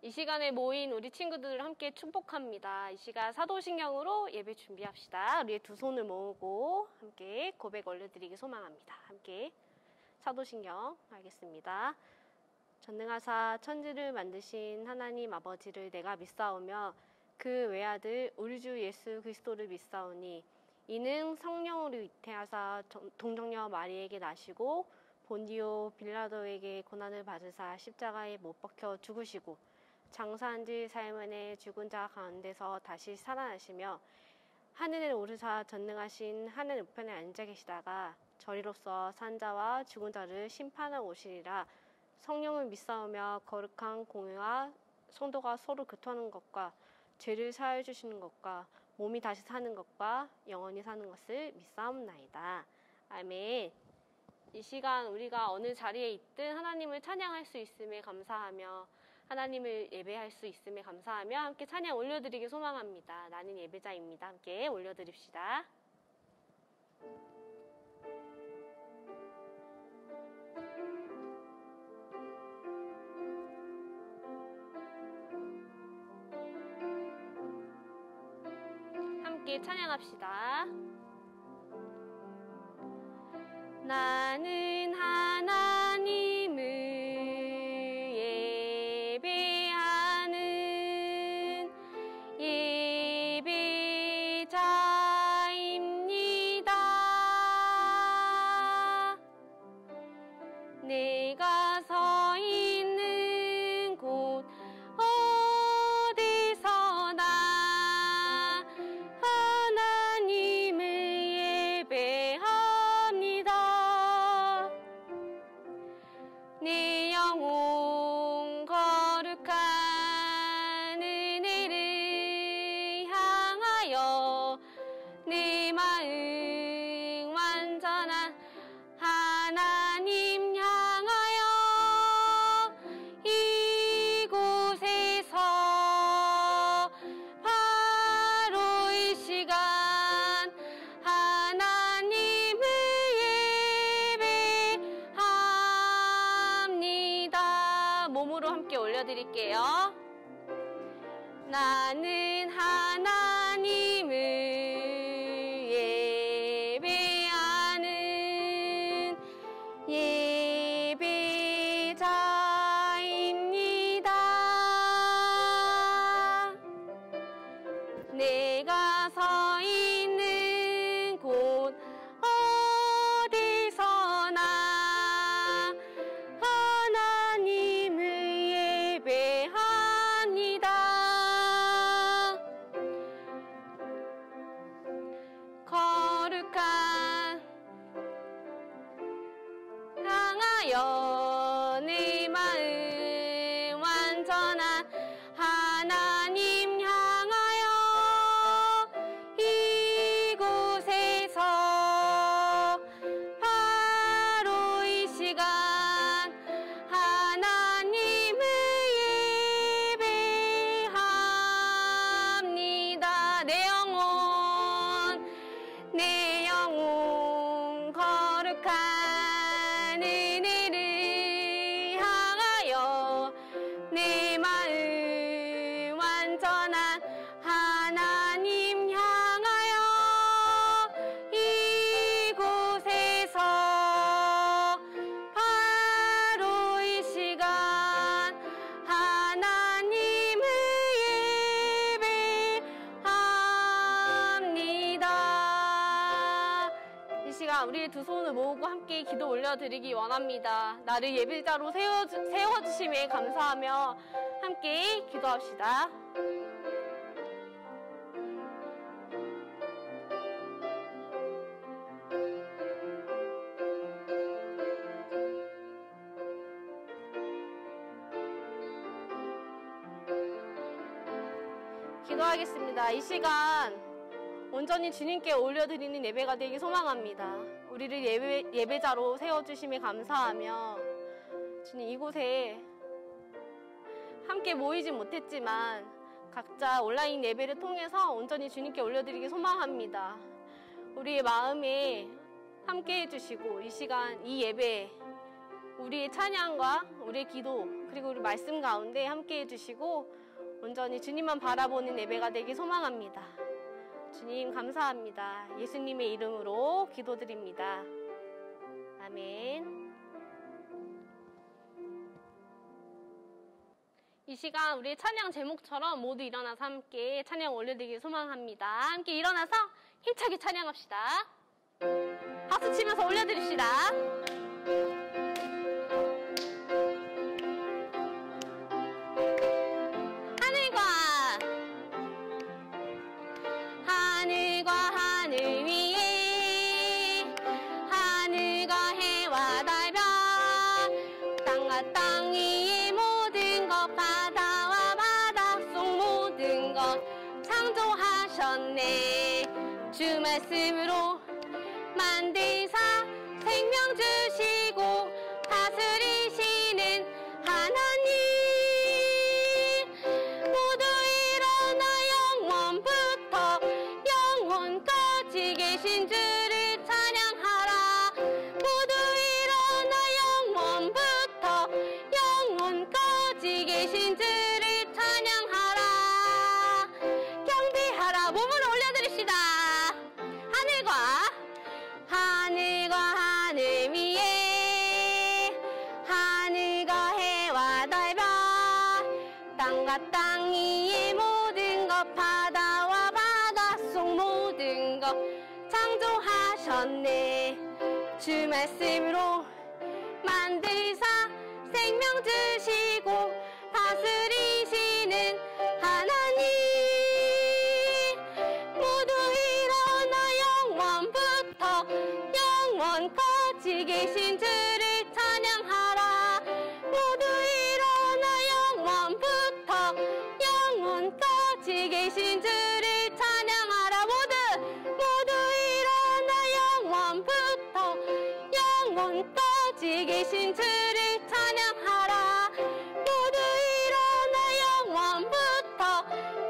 이 시간에 모인 우리 친구들을 함께 축복합니다. 이 시간 사도신경으로 예배 준비합시다. 우리의 두 손을 모으고 함께 고백 올려드리기 소망합니다. 함께 사도신경 하겠습니다. 전능하사 천지를 만드신 하나님 아버지를 내가 믿사오며 그 외아들 우리 주 예수 그리스도를 믿사오니 이는 성령으로 잉태하사 동정녀 마리에게 나시고 본디오 빌라도에게 고난을 받으사 십자가에 못 박혀 죽으시고 장사한 지 사흘 만에 죽은 자 가운데서 다시 살아나시며 하늘에 오르사 전능하신 하늘 우편에 앉아 계시다가 저리로서 산 자와 죽은 자를 심판하러 오시리라. 성령을 믿사오며 거룩한 공회와 성도가 서로 교통하는 것과 죄를 사하여 주시는 것과 몸이 다시 사는 것과 영원히 사는 것을 믿사옵나이다. 아멘. 이 시간 우리가 어느 자리에 있든 하나님을 찬양할 수 있음에 감사하며 하나님을 예배할 수 있음에 감사하며 함께 찬양 올려드리기 소망합니다. 나는 예배자입니다. 함께 올려드립시다. 함께 찬양합시다. 나는 하나님을 예배하는 예배자입니다. 내가 서 있는 곳 어디서나 하나님을 예배합니다. 내 영혼 거룩한 은혜를 향하여 내 마음 완전한 하나님 향하여 이곳에서 바로 이 시간 하나님을 예배합니다. 몸으로 함께 올려드릴게요. 나는 하나님을 예배하는 예배자입니다. 내가 서 있는 곳 어디서나 하나님을 예배합니다. 거룩한 향하여 내 마음 완전한 하나님 향하여 이곳에서 바로 이 시간 하나님을 예배합니다. 내 영혼 거룩한 은혜를 향하여 내 마음 완전한 하나님 향하여 이곳에서 바로 이 시간 하나님을 예배합니다. 이 시간 우리 두 손을 모으고 함께 기도 올려드리기 원합니다. 나를 예배자로 세워주심에 감사하며 함께 기도합시다. 기도하겠습니다. 이 시간 온전히 주님께 올려드리는 예배가 되기 소망합니다. 우리를 예배자로 세워주심에 감사하며 주님 이곳에 함께 모이진 못했지만 각자 온라인 예배를 통해서 온전히 주님께 올려드리기 소망합니다. 우리의 마음에 함께 해주시고 이 시간 이 예배 우리의 찬양과 우리의 기도 그리고 우리 말씀 가운데 함께 해주시고 온전히 주님만 바라보는 예배가 되길 소망합니다. 주님 감사합니다. 예수님의 이름으로 기도드립니다. 아멘. 이 시간 우리의 찬양 제목처럼 모두 일어나서 함께 찬양 올려드리길 소망합니다. 함께 일어나서 힘차게 찬양합시다. 박수 치면서 올려드립시다. 하늘과 하늘 위에 하늘과 해와 달별 땅과 땅 위에 모든 것 바다와 바다 속 모든 것 창조하셨네. 주 말씀으로 만드사 생명 주시고 다스리시는 하나님 모두 일어나 영원부터 영원까지 계신 주를 찬양하라. 모두 일어나 영원부터 영원까지 계신 주를 찬양하라. 경배하라. 몸을 올려드립시다. 하늘과 하늘 위에 하늘과 해와 달별 땅과 땅 위에 모든 것 바다와 바다 속 모든 것 창조하셨네. 주 말씀으로 만드사 생명 주시고 다스리시는 하나님 모두 일어나 영원부터 영원까지 계신 주를 찬양하라. 모두 일어나 영원부터 영원까지 계신 주를 찬양하라. 모두 일어나 영원부터 영원까지 계신 주를 찬양하라. 모두 일어나 영원부터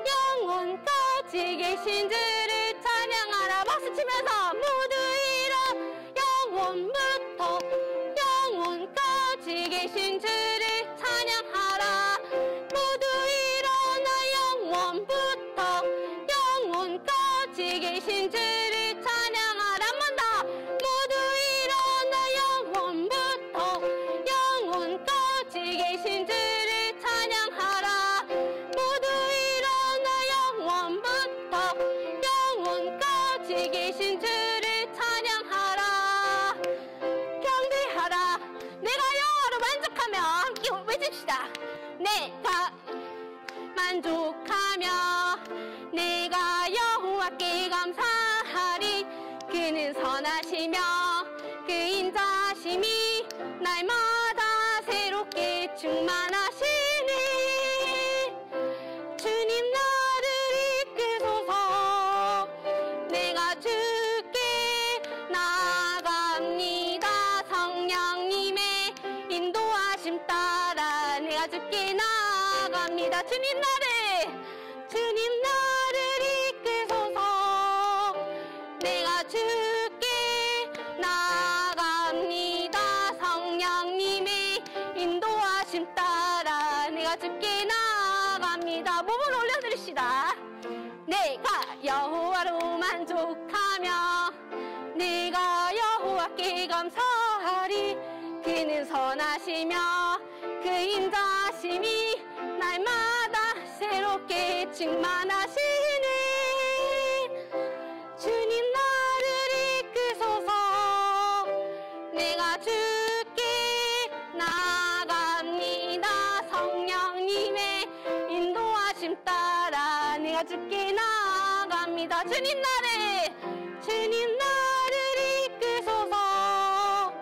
영원까지 계신 주를 찬양하라. 박수 치면서 모두 영원부터 영원까지 계신 주를 찬양하라. 모두 일어나 영원부터 영원까지 계신 주를 찬양하라. 한 번 더. 모두 일어나 영원부터 영원까지 계신 주를 찬양하라. 모두 일어나 영원부터 영원까지 계신 주를 찬양하라. 경배하라. 내가 여호와로 만족하며 함께 외칩시다. 내가 만족하며 내가 여호와께 감사하리. 그는 선하시며 그 인자심이 날마다 새롭게 충만하시니 주님 나를 이끄소서. 내가 주께 나아갑니다. 성령님의 인도하심 따라 내가 주께 나아갑니다. 주님 나를 이끄소서. 내가 주께 나아갑니다. 성령님의 인도하심 따라 내가 주께 나아갑니다. 몸을 올려드립시다. 내가 여호와로 만족하며 내가 여호와께 감사하리. 그는 선하시며 그 인자심이 날마다 새롭게 충만하시네. 주님 나를 이끄소서. 내가 주께 나아갑니다. 성령님의 인도하심 따라 내가 주께 나아갑니다. 주님 나를 이끄소서.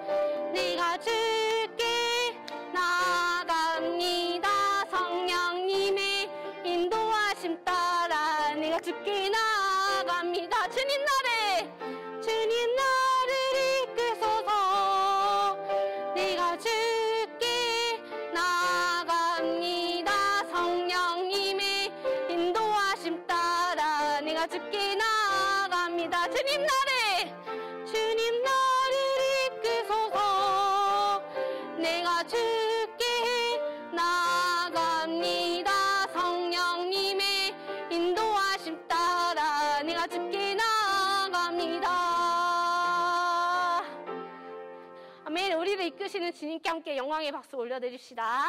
내가 주께 나아갑니다. 성령님의 인도하심 따라 내가 주께 나아갑니다. 주님 나를 이끄소서. 내가 주께 나아갑니다. 성령님의 인도하심 따라 내가 주께 나아갑니다. 주님 나를 이끄소서. 내가 주께 나아갑니다. 이끄시는 주님께 함께 영광의 박수 올려드립시다.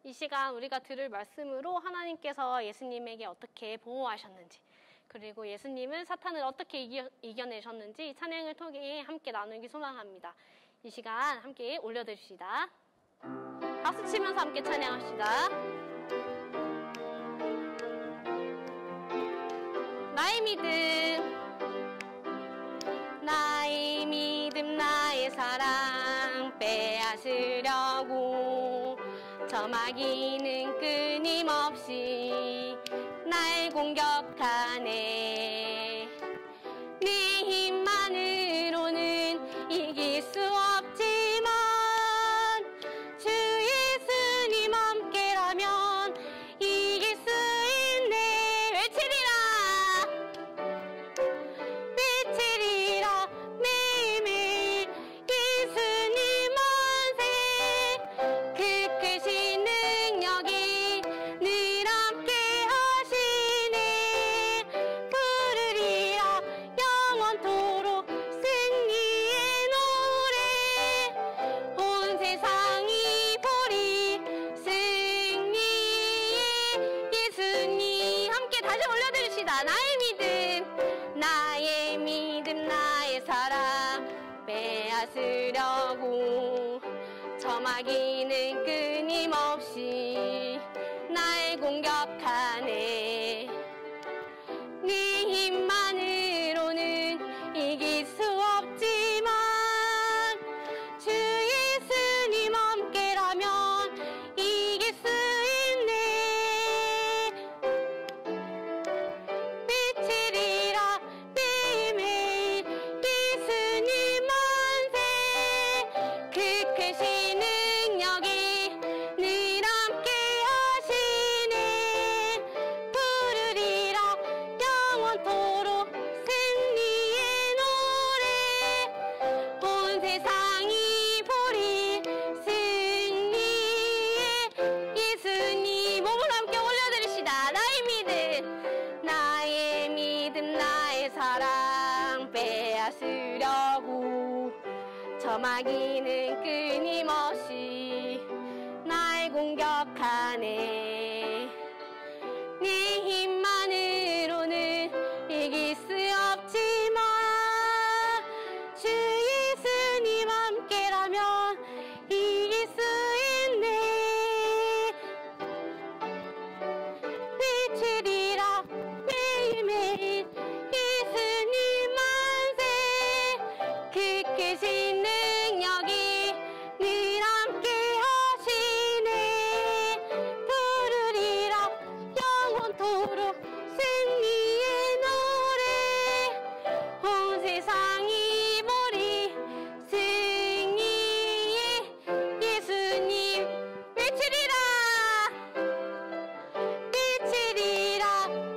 이 시간 우리가 들을 말씀으로 하나님께서 예수님에게 어떻게 보호하셨는지, 그리고 예수님은 사탄을 어떻게 이겨내셨는지 찬양을 통해 함께 나누기 소망합니다. 이 시간 함께 올려드립시다. 박수 치면서 함께 찬양합시다. 나의 믿음, 나의 사랑 빼앗으려고 저 마귀는 끊임없이 날 공격하네. 네 힘만으로는 이길 수 없지만 주 예수님 함께라면 이길 수 있네. 외치리라 매일매일 예수님 만세. 그 크신 능력이 늘 함께 하시네. 부르리라 영원토록 승리의 노래. 온 세상이 보리 승리의 예수님. 함께 다시 올려드립시다. 나의 믿음, 나의 사랑 빼앗으려고 저 마귀는 끊임없이 날 공격하네. 네 힘만으로는 이길 수 없지만 주 예수님 함께라면 이길 수 있네. 외치리라 매일매일 예수님 만세. 그 크신 능력이 늘 함께 하시네. 부르리라 영원토록 승리의 노래. 온 세상이 보리 승리의 예수님. 몸을 함께 올려드립시다. 나의 믿음, 나의 사랑 빼앗으려고 저 마귀는 끊임없이 날 공격하네. 네 힘만으로는 이길 수 없지만 주 예수님 함께라면 이길 수 있네. 외치리라 매일매일 예수님 만세. 그 크신 능력이 늘 함께 하시네. 부르리라 영원토록 승리의 노래. 온 세상이 보리 승리의 예수님. 외치리라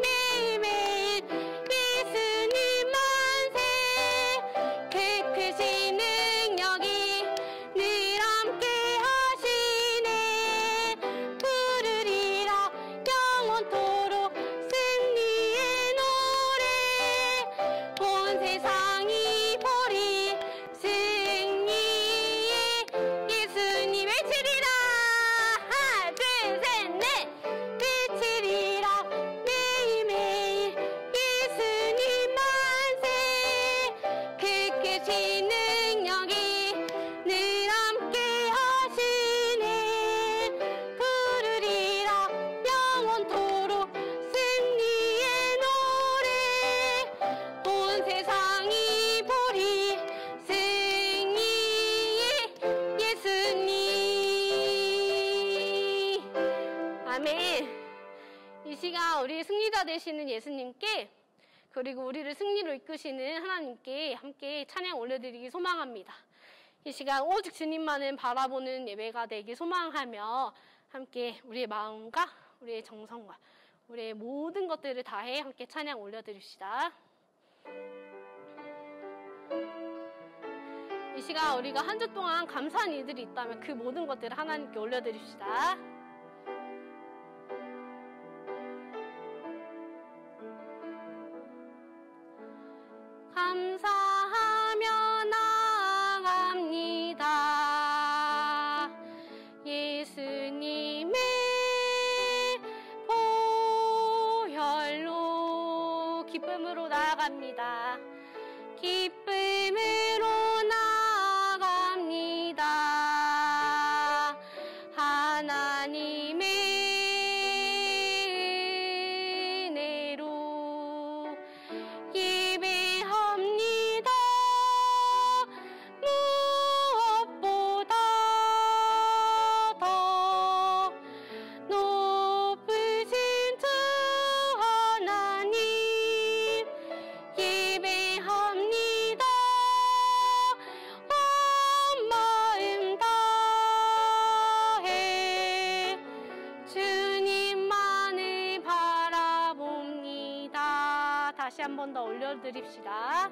매일매일 예수님 만세. 그 크신 능력이 늘 함께 하시네. 부르리라 영원토록 승리의 노래. 온 세상이 보리 승리의 예수님. 외치리라 하나 둘 셋 넷. 외치리라 매일매일 예수님 만세. 그 크신 능력이 늘 함께 하시네. 부르리라 영원토록 승리의 노래. 온 세상이 보리 승리의 예수님. 아멘. 이 시간 우리 승리자 되시는 예수님께, 그리고 우리를 승리로 이끄시는 하나님께 함께 찬양 올려드리기 소망합니다. 이 시간 오직 주님만을 바라보는 예배가 되기 소망하며 함께 우리의 마음과 우리의 정성과 우리의 모든 것들을 다해 함께 찬양 올려드립시다. 이 시간 우리가 한 주 동안 감사한 일들이 있다면 그 모든 것들을 하나님께 올려드립시다. 감사하며 기쁨으로 나아갑니다. 기쁨으로 나아갑니다. 하나님의 은혜로 예배합니다. 무엇보다 더 높으신 주 하나님 예배합니다. 온 마음 다해 주님만을 바라봅니다. 다시 한 번 더 올려드립시다.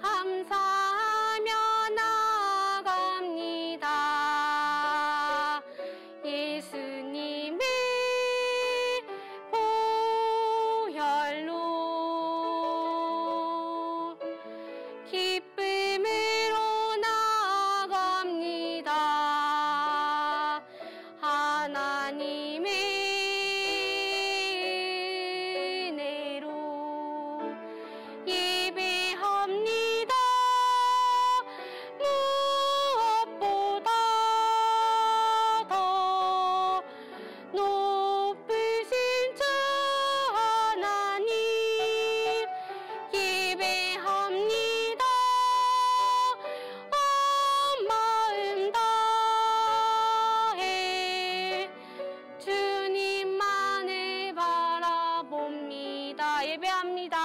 감사하며 나아갑니다. 예수님의 보혈로 기쁨으로 나아갑니다. 하나님의 은혜로 예배합니다. 무엇보다 더 높으신 주 하나님 예배합니다. 온 마음 다해 주님만을 바라봅니다. 예배합니다.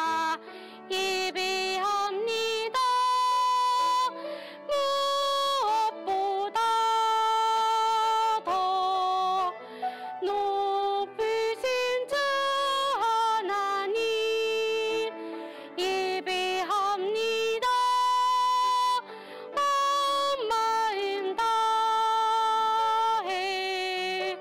예배합니다. 무엇보다 더 높으신 주 하나님 예배합니다. 온 마음 다해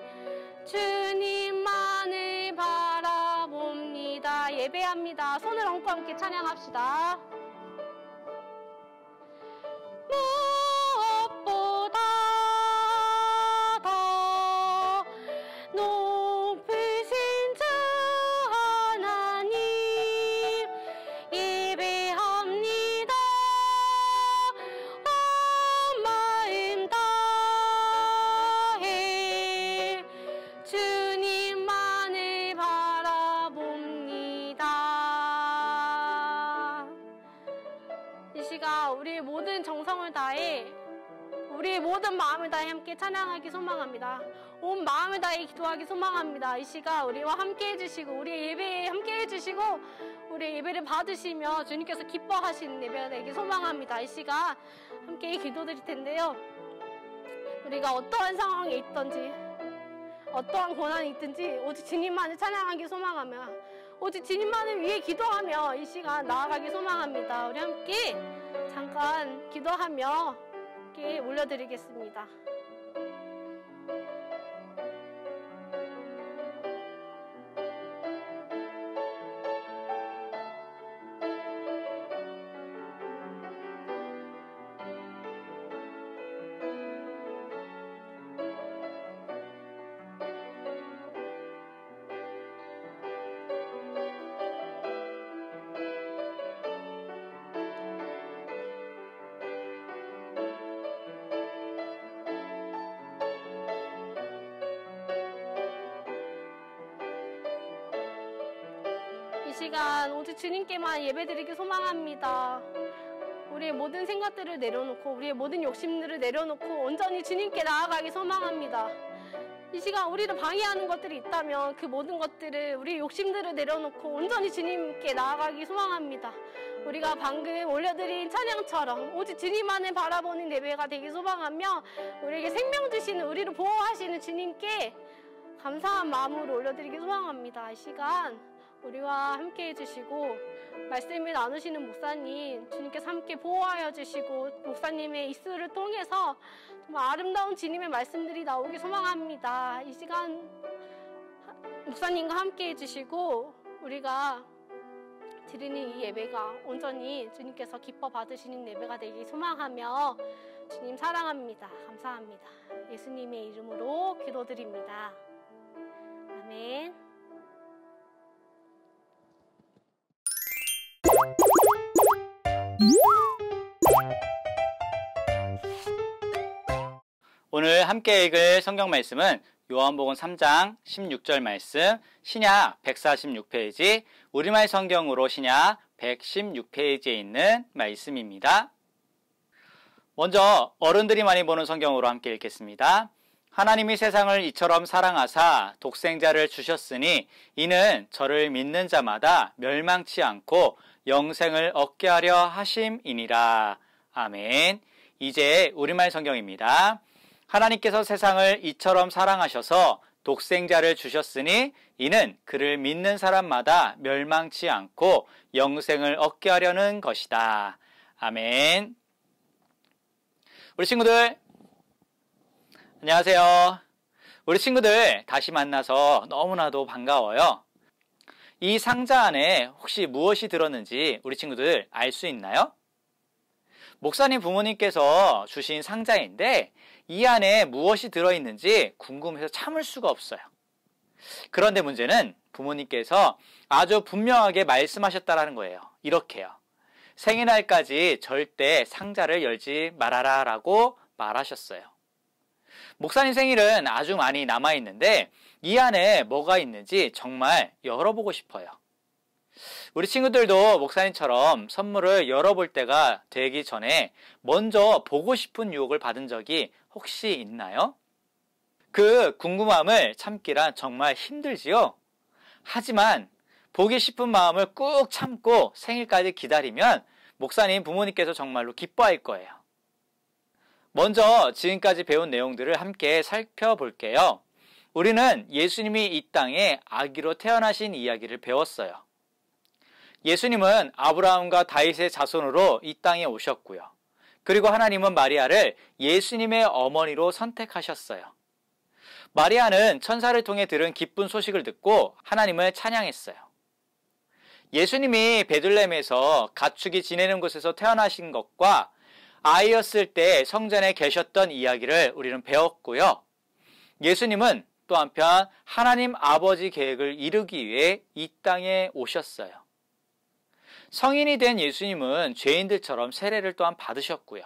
주님만을 바라봅니다. 예배합니다. 손을 얹고 함께 찬양합시다. 무엇보다 더 높으신 주 하나님 예배합니다. 온 마음 다해 주님만을 바라봅니다. 이 시간 우리의 모든 정성을 다해 우리의 모든 마음을 다해 함께 찬양하기 소망합니다. 온 마음을 다해 기도하기 소망합니다. 이 시간 우리와 함께 해주시고 우리의 예배에 함께 해주시고 우리의 예배를 받으시며 주님께서 기뻐하시는 예배가 되기 소망합니다. 이 시간 함께 기도드릴 텐데요. 우리가 어떠한 상황에 있든지 어떠한 고난이 있든지 오직 주님만을 찬양하기 소망하며 오직 주님만을 위해 기도하며 이 시간 나아가기 소망합니다. 우리 함께 잠깐 기도하며 함께 올려드리겠습니다. 이 시간 오직 주님께만 예배드리기 소망합니다. 우리의 모든 생각들을 내려놓고 우리의 모든 욕심들을 내려놓고 온전히 주님께 나아가기 소망합니다. 이 시간 우리를 방해하는 것들이 있다면 그 모든 것들을 우리의 욕심들을 내려놓고 온전히 주님께 나아가기 소망합니다. 우리가 방금 올려드린 찬양처럼 오직 주님만을 바라보는 예배가 되기 소망하며 우리에게 생명 주시는 우리를 보호하시는 주님께 감사한 마음으로 올려드리기 소망합니다. 이 시간 우리와 함께 해주시고 말씀을 나누시는 목사님 주님께서 함께 보호하여 주시고 목사님의 입술을 통해서 정말 아름다운 주님의 말씀들이 나오기 소망합니다. 이 시간 목사님과 함께 해주시고 우리가 드리는 이 예배가 온전히 주님께서 기뻐 받으시는 예배가 되기 소망하며 주님 사랑합니다. 감사합니다. 예수님의 이름으로 기도드립니다. 아멘. 오늘 함께 읽을 성경 말씀은 요한복음 3장 16절 말씀, 신약 146페이지, 우리말 성경으로 신약 116페이지에 있는 말씀입니다. 먼저 어른들이 많이 보는 성경으로 함께 읽겠습니다. 하나님이 세상을 이처럼 사랑하사 독생자를 주셨으니 이는 저를 믿는 자마다 멸망치 않고 영생을 얻게 하려 하심이니라. 아멘. 이제 우리말 성경입니다. 하나님께서 세상을 이처럼 사랑하셔서 독생자를 주셨으니 이는 그를 믿는 사람마다 멸망치 않고 영생을 얻게 하려는 것이다. 아멘. 우리 친구들 안녕하세요. 우리 친구들 다시 만나서 너무나도 반가워요. 이 상자 안에 혹시 무엇이 들었는지 우리 친구들 알 수 있나요? 목사님 부모님께서 주신 상자인데 이 안에 무엇이 들어있는지 궁금해서 참을 수가 없어요. 그런데 문제는 부모님께서 아주 분명하게 말씀하셨다라는 거예요. 이렇게요. 생일날까지 절대 상자를 열지 말아라 라고 말하셨어요. 목사님 생일은 아주 많이 남아있는데 이 안에 뭐가 있는지 정말 열어보고 싶어요. 우리 친구들도 목사님처럼 선물을 열어볼 때가 되기 전에 먼저 보고 싶은 유혹을 받은 적이 혹시 있나요? 그 궁금함을 참기란 정말 힘들지요? 하지만 보기 싶은 마음을 꾹 참고 생일까지 기다리면 목사님 부모님께서 정말로 기뻐할 거예요. 먼저 지금까지 배운 내용들을 함께 살펴볼게요. 우리는 예수님이 이 땅에 아기로 태어나신 이야기를 배웠어요. 예수님은 아브라함과 다윗의 자손으로 이 땅에 오셨고요. 그리고 하나님은 마리아를 예수님의 어머니로 선택하셨어요. 마리아는 천사를 통해 들은 기쁜 소식을 듣고 하나님을 찬양했어요. 예수님이 베들레헴에서 가축이 지내는 곳에서 태어나신 것과 아이였을 때 성전에 계셨던 이야기를 우리는 배웠고요. 예수님은 또 한편 하나님 아버지 계획을 이루기 위해 이 땅에 오셨어요. 성인이 된 예수님은 죄인들처럼 세례를 또한 받으셨고요.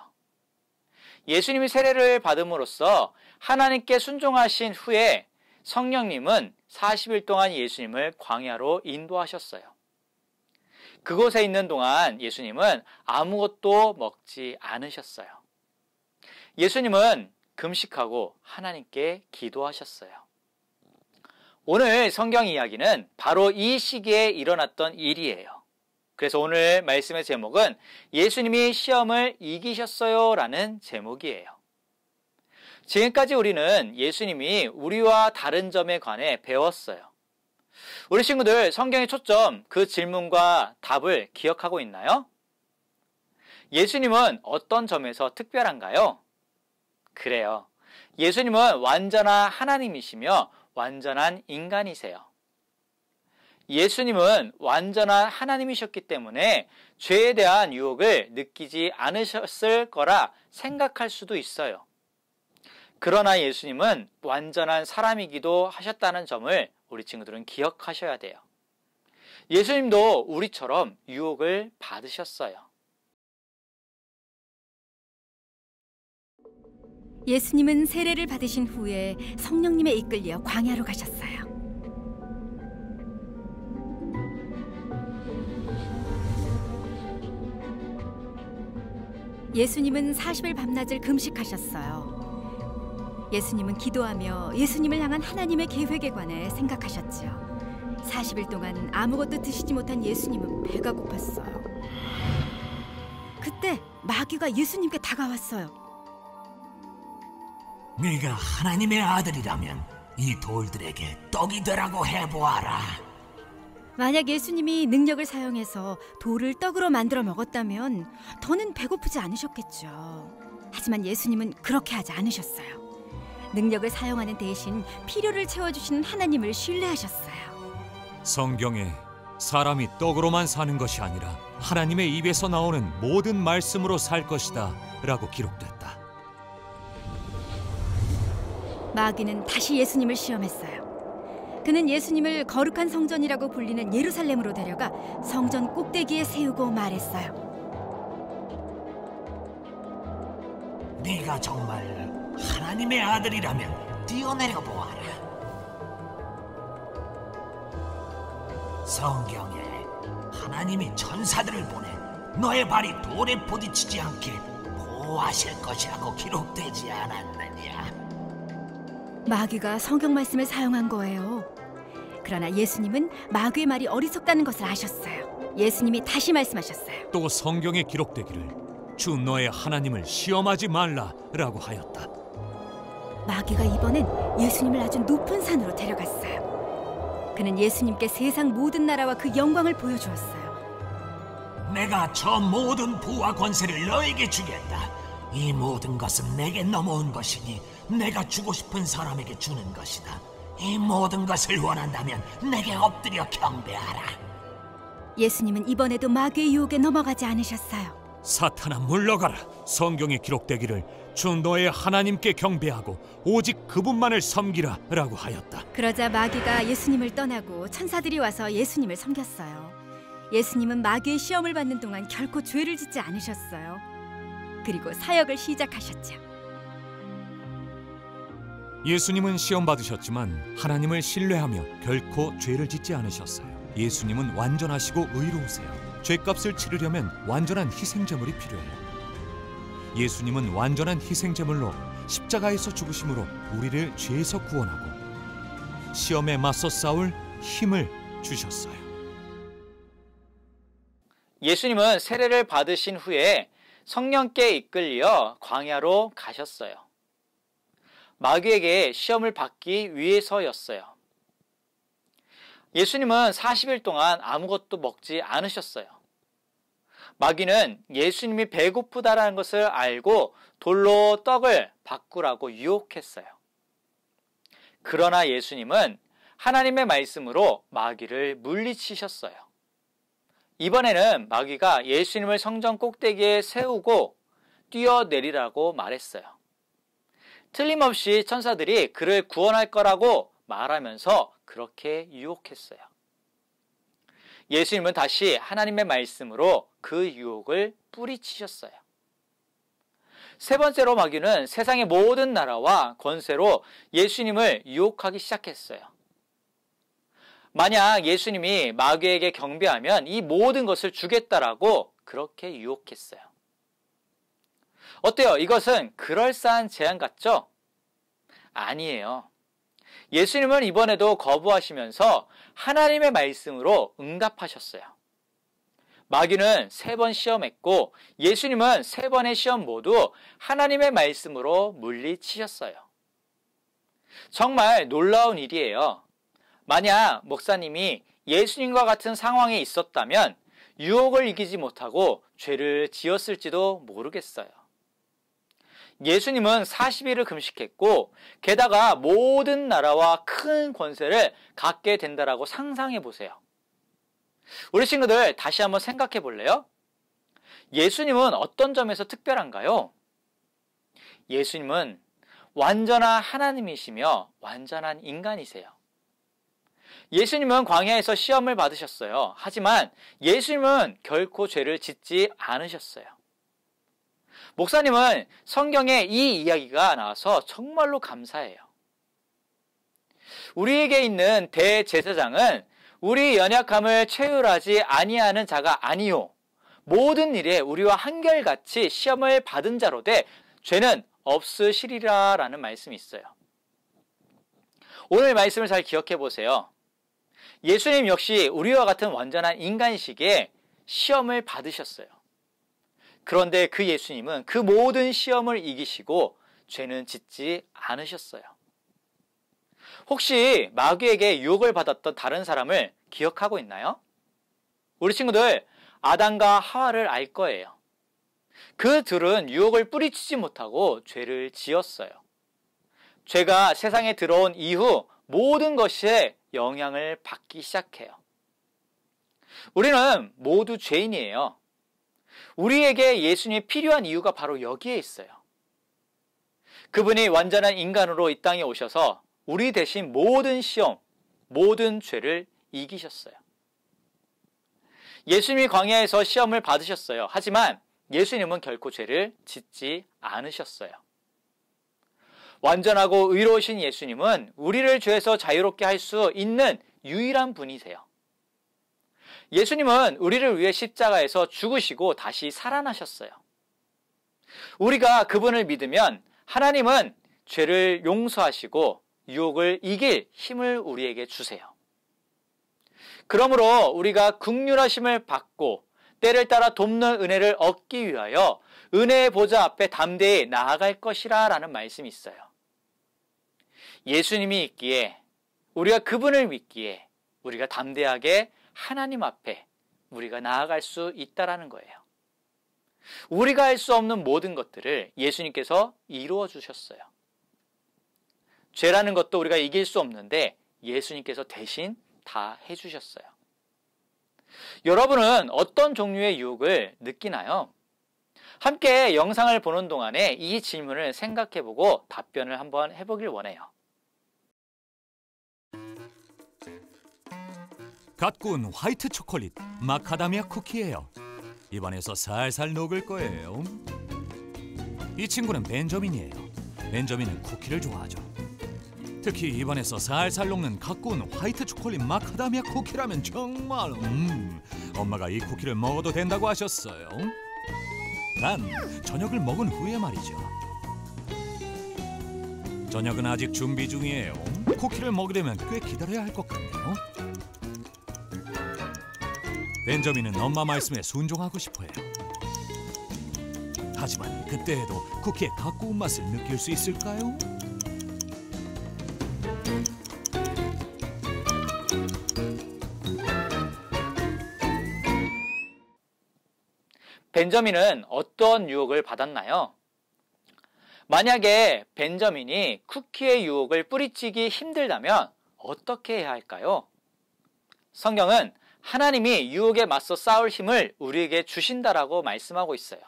예수님이 세례를 받음으로써 하나님께 순종하신 후에 성령님은 40일 동안 예수님을 광야로 인도하셨어요. 그곳에 있는 동안 예수님은 아무것도 먹지 않으셨어요. 예수님은 금식하고 하나님께 기도하셨어요. 오늘 성경 이야기는 바로 이 시기에 일어났던 일이에요. 그래서 오늘 말씀의 제목은 예수님이 시험을 이기셨어요 라는 제목이에요. 지금까지 우리는 예수님이 우리와 다른 점에 관해 배웠어요. 우리 친구들 성경의 초점 그 질문과 답을 기억하고 있나요? 예수님은 어떤 점에서 특별한가요? 그래요. 예수님은 완전한 하나님이시며 완전한 인간이세요. 예수님은 완전한 하나님이셨기 때문에 죄에 대한 유혹을 느끼지 않으셨을 거라 생각할 수도 있어요. 그러나 예수님은 완전한 사람이기도 하셨다는 점을 우리 친구들은 기억하셔야 돼요. 예수님도 우리처럼 유혹을 받으셨어요. 예수님은 세례를 받으신 후에 성령님에 이끌려 광야로 가셨어요. 예수님은 40일 밤낮을 금식하셨어요. 예수님은 기도하며 예수님을 향한 하나님의 계획에 관해 생각하셨지요. 40일 동안 아무것도 드시지 못한 예수님은 배가 고팠어요. 그때 마귀가 예수님께 다가왔어요. 네가 하나님의 아들이라면 이 돌들에게 떡이 되라고 해보아라. 만약 예수님이 능력을 사용해서 돌을 떡으로 만들어 먹었다면 더는 배고프지 않으셨겠죠. 하지만 예수님은 그렇게 하지 않으셨어요. 능력을 사용하는 대신 필요를 채워주시는 하나님을 신뢰하셨어요. 성경에 사람이 떡으로만 사는 것이 아니라 하나님의 입에서 나오는 모든 말씀으로 살 것이다 라고 기록됐다. 마귀는 다시 예수님을 시험했어요. 그는 예수님을 거룩한 성전이라고 불리는 예루살렘으로 데려가 성전 꼭대기에 세우고 말했어요. 네가 정말 하나님의 아들이라면 뛰어내려 보아라. 성경에 하나님이 천사들을 보내 너의 발이 돌에 부딪히지 않게 보호하실 것이라고 기록되지 않았느냐? 마귀가 성경 말씀을 사용한 거예요. 그러나 예수님은 마귀의 말이 어리석다는 것을 아셨어요. 예수님이 다시 말씀하셨어요. 또 성경에 기록되기를 주 너의 하나님을 시험하지 말라라고 하였다. 마귀가 이번엔 예수님을 아주 높은 산으로 데려갔어요. 그는 예수님께 세상 모든 나라와 그 영광을 보여주었어요. 내가 저 모든 부와 권세를 너에게 주겠다. 이 모든 것은 내게 넘어온 것이니 내가 주고 싶은 사람에게 주는 것이다. 이 모든 것을 원한다면 내게 엎드려 경배하라. 예수님은 이번에도 마귀의 유혹에 넘어가지 않으셨어요. 사탄아 물러가라. 성경에 기록되기를 주 너의 하나님께 경배하고 오직 그분만을 섬기라라고 하였다. 그러자 마귀가 예수님을 떠나고 천사들이 와서 예수님을 섬겼어요. 예수님은 마귀의 시험을 받는 동안 결코 죄를 짓지 않으셨어요. 그리고 사역을 시작하셨죠. 예수님은 시험 받으셨지만 하나님을 신뢰하며 결코 죄를 짓지 않으셨어요. 예수님은 완전하시고 의로우세요. 죄값을 치르려면 완전한 희생제물이 필요해요. 예수님은 완전한 희생제물로 십자가에서 죽으심으로 우리를 죄에서 구원하고 시험에 맞서 싸울 힘을 주셨어요. 예수님은 세례를 받으신 후에 성령께 이끌려 광야로 가셨어요. 마귀에게 시험을 받기 위해서였어요. 예수님은 40일 동안 아무것도 먹지 않으셨어요. 마귀는 예수님이 배고프다라는 것을 알고 돌로 떡을 바꾸라고 유혹했어요. 그러나 예수님은 하나님의 말씀으로 마귀를 물리치셨어요. 이번에는 마귀가 예수님을 성전 꼭대기에 세우고 뛰어내리라고 말했어요. 틀림없이 천사들이 그를 구원할 거라고 말하면서 그렇게 유혹했어요. 예수님은 다시 하나님의 말씀으로 그 유혹을 뿌리치셨어요. 세 번째로 마귀는 세상의 모든 나라와 권세로 예수님을 유혹하기 시작했어요. 만약 예수님이 마귀에게 경배하면 이 모든 것을 주겠다라고 그렇게 유혹했어요. 어때요? 이것은 그럴싸한 제안 같죠? 아니에요. 예수님은 이번에도 거부하시면서 하나님의 말씀으로 응답하셨어요. 마귀는 3번 시험했고 예수님은 3번의 시험 모두 하나님의 말씀으로 물리치셨어요. 정말 놀라운 일이에요. 만약 목사님이 예수님과 같은 상황에 있었다면 유혹을 이기지 못하고 죄를 지었을지도 모르겠어요. 예수님은 40일을 금식했고 게다가 모든 나라와 큰 권세를 갖게 된다라고 상상해 보세요. 우리 친구들 다시 한번 생각해 볼래요? 예수님은 어떤 점에서 특별한가요? 예수님은 완전한 하나님이시며 완전한 인간이세요. 예수님은 광야에서 시험을 받으셨어요. 하지만 예수님은 결코 죄를 짓지 않으셨어요. 목사님은 성경에 이 이야기가 나와서 정말로 감사해요. 우리에게 있는 대제사장은 우리 연약함을 체휼하지 아니하는 자가 아니요 모든 일에 우리와 한결같이 시험을 받은 자로 돼 죄는 없으시리라 라는 말씀이 있어요. 오늘 말씀을 잘 기억해 보세요. 예수님 역시 우리와 같은 완전한 인간이시기에 시험을 받으셨어요. 그런데 그 예수님은 그 모든 시험을 이기시고 죄는 짓지 않으셨어요. 혹시 마귀에게 유혹을 받았던 다른 사람을 기억하고 있나요? 우리 친구들 아담과 하와를 알 거예요. 그 둘은 유혹을 뿌리치지 못하고 죄를 지었어요. 죄가 세상에 들어온 이후 모든 것에 영향을 받기 시작해요. 우리는 모두 죄인이에요. 우리에게 예수님이 필요한 이유가 바로 여기에 있어요. 그분이 완전한 인간으로 이 땅에 오셔서 우리 대신 모든 시험, 모든 죄를 이기셨어요. 예수님이 광야에서 시험을 받으셨어요. 하지만 예수님은 결코 죄를 짓지 않으셨어요. 완전하고 의로우신 예수님은 우리를 죄에서 자유롭게 할 수 있는 유일한 분이세요. 예수님은 우리를 위해 십자가에서 죽으시고 다시 살아나셨어요. 우리가 그분을 믿으면 하나님은 죄를 용서하시고 유혹을 이길 힘을 우리에게 주세요. 그러므로 우리가 긍휼하심을 받고 때를 따라 돕는 은혜를 얻기 위하여 은혜의 보좌 앞에 담대히 나아갈 것이라 라는 말씀이 있어요. 예수님이 있기에, 우리가 그분을 믿기에 우리가 담대하게 하나님 앞에 우리가 나아갈 수 있다라는 거예요. 우리가 할 수 없는 모든 것들을 예수님께서 이루어 주셨어요. 죄라는 것도 우리가 이길 수 없는데 예수님께서 대신 다 해주셨어요. 여러분은 어떤 종류의 유혹을 느끼나요? 함께 영상을 보는 동안에 이 질문을 생각해보고 답변을 한번 해보길 원해요. 갓 구운 화이트 초콜릿 마카다미아 쿠키예요. 입안에서 살살 녹을 거예요. 이 친구는 벤저민이에요. 벤저민은 쿠키를 좋아하죠. 특히 입안에서 살살 녹는 갓 구운 화이트 초콜릿 마카다미아 쿠키라면 정말 엄마가 이 쿠키를 먹어도 된다고 하셨어요. 난 저녁을 먹은 후에 말이죠. 저녁은 아직 준비 중이에요. 쿠키를 먹으려면 꽤 기다려야 할 것 같네요. 벤저민은 엄마 말씀에 순종하고 싶어해요. 하지만 그때에도 쿠키의 갓 구운 맛을 느낄 수 있을까요? 벤저민은 어떤 유혹을 받았나요? 만약에 벤저민이 쿠키의 유혹을 뿌리치기 힘들다면 어떻게 해야 할까요? 성경은 하나님이 유혹에 맞서 싸울 힘을 우리에게 주신다라고 말씀하고 있어요.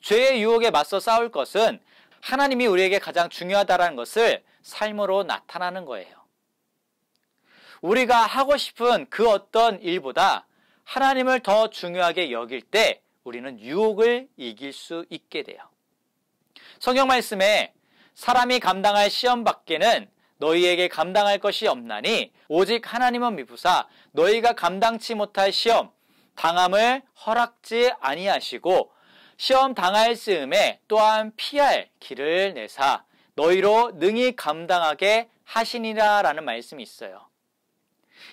죄의 유혹에 맞서 싸울 것은 하나님이 우리에게 가장 중요하다는 것을 삶으로 나타나는 거예요. 우리가 하고 싶은 그 어떤 일보다 하나님을 더 중요하게 여길 때 우리는 유혹을 이길 수 있게 돼요. 성경 말씀에 사람이 감당할 시험 밖에는 너희에게 감당할 것이 없나니 오직 하나님은 미부사 너희가 감당치 못할 시험 당함을 허락지 아니하시고 시험 당할 즈음에 또한 피할 길을 내사 너희로 능히 감당하게 하시니라 라는 말씀이 있어요.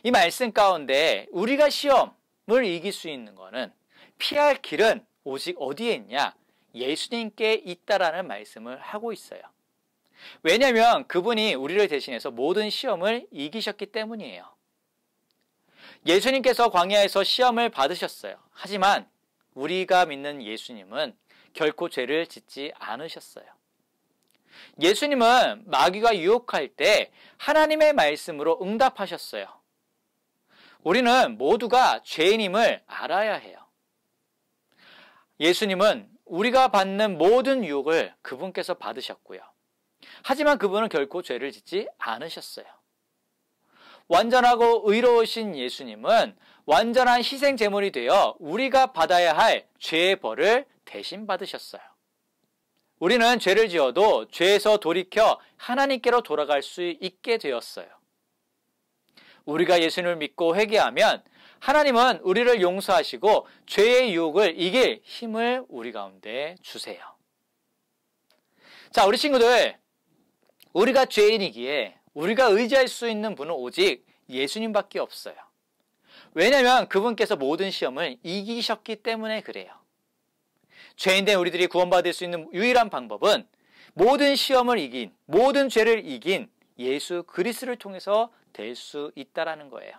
이 말씀 가운데 우리가 시험을 이길 수 있는 것은 피할 길은 오직 어디에 있냐? 예수님께 있다라는 말씀을 하고 있어요. 왜냐하면 그분이 우리를 대신해서 모든 시험을 이기셨기 때문이에요. 예수님께서 광야에서 시험을 받으셨어요. 하지만 우리가 믿는 예수님은 결코 죄를 짓지 않으셨어요. 예수님은 마귀가 유혹할 때 하나님의 말씀으로 응답하셨어요. 우리는 모두가 죄인임을 알아야 해요. 예수님은 우리가 받는 모든 유혹을 그분께서 받으셨고요. 하지만 그분은 결코 죄를 짓지 않으셨어요. 완전하고 의로우신 예수님은 완전한 희생 제물이 되어 우리가 받아야 할 죄의 벌을 대신 받으셨어요. 우리는 죄를 지어도 죄에서 돌이켜 하나님께로 돌아갈 수 있게 되었어요. 우리가 예수님을 믿고 회개하면 하나님은 우리를 용서하시고 죄의 유혹을 이길 힘을 우리 가운데 주세요. 자, 우리 친구들, 우리가 죄인이기에 우리가 의지할 수 있는 분은 오직 예수님밖에 없어요. 왜냐하면 그분께서 모든 시험을 이기셨기 때문에 그래요. 죄인된 우리들이 구원받을 수 있는 유일한 방법은 모든 시험을 이긴, 모든 죄를 이긴 예수 그리스도를 통해서 될 수 있다라는 거예요.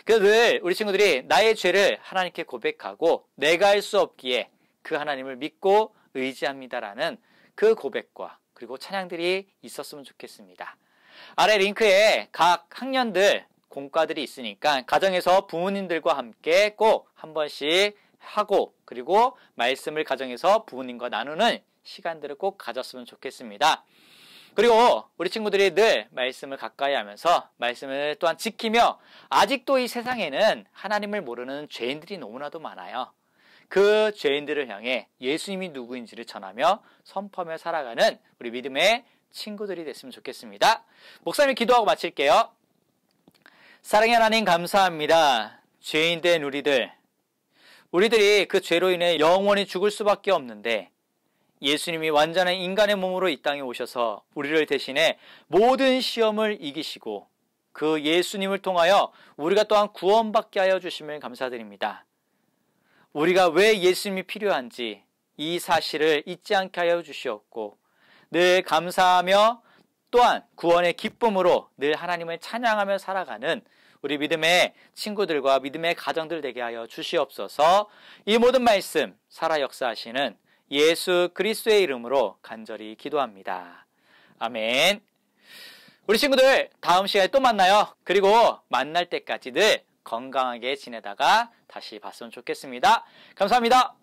그래서 늘 우리 친구들이 나의 죄를 하나님께 고백하고 내가 할 수 없기에 그 하나님을 믿고 의지합니다라는 그 고백과 그리고 찬양들이 있었으면 좋겠습니다. 아래 링크에 각 학년들 공과들이 있으니까 가정에서 부모님들과 함께 꼭 한 번씩 하고 그리고 말씀을 가정에서 부모님과 나누는 시간들을 꼭 가졌으면 좋겠습니다. 그리고 우리 친구들이 늘 말씀을 가까이 하면서 말씀을 또한 지키며 아직도 이 세상에는 하나님을 모르는 죄인들이 너무나도 많아요. 그 죄인들을 향해 예수님이 누구인지를 전하며 선포하며 살아가는 우리 믿음의 친구들이 됐으면 좋겠습니다. 목사님 기도하고 마칠게요. 사랑의 하나님 감사합니다. 죄인된 우리들이 그 죄로 인해 영원히 죽을 수밖에 없는데 예수님이 완전한 인간의 몸으로 이 땅에 오셔서 우리를 대신해 모든 시험을 이기시고 그 예수님을 통하여 우리가 또한 구원받게 하여 주심을 감사드립니다. 우리가 왜 예수님이 필요한지 이 사실을 잊지 않게 하여 주시옵고 늘 감사하며 또한 구원의 기쁨으로 늘 하나님을 찬양하며 살아가는 우리 믿음의 친구들과 믿음의 가정들 되게 하여 주시옵소서. 이 모든 말씀 살아 역사하시는 예수 그리스도의 이름으로 간절히 기도합니다. 아멘. 우리 친구들 다음 시간에 또 만나요. 그리고 만날 때까지들 건강하게 지내다가 다시 봤으면 좋겠습니다. 감사합니다.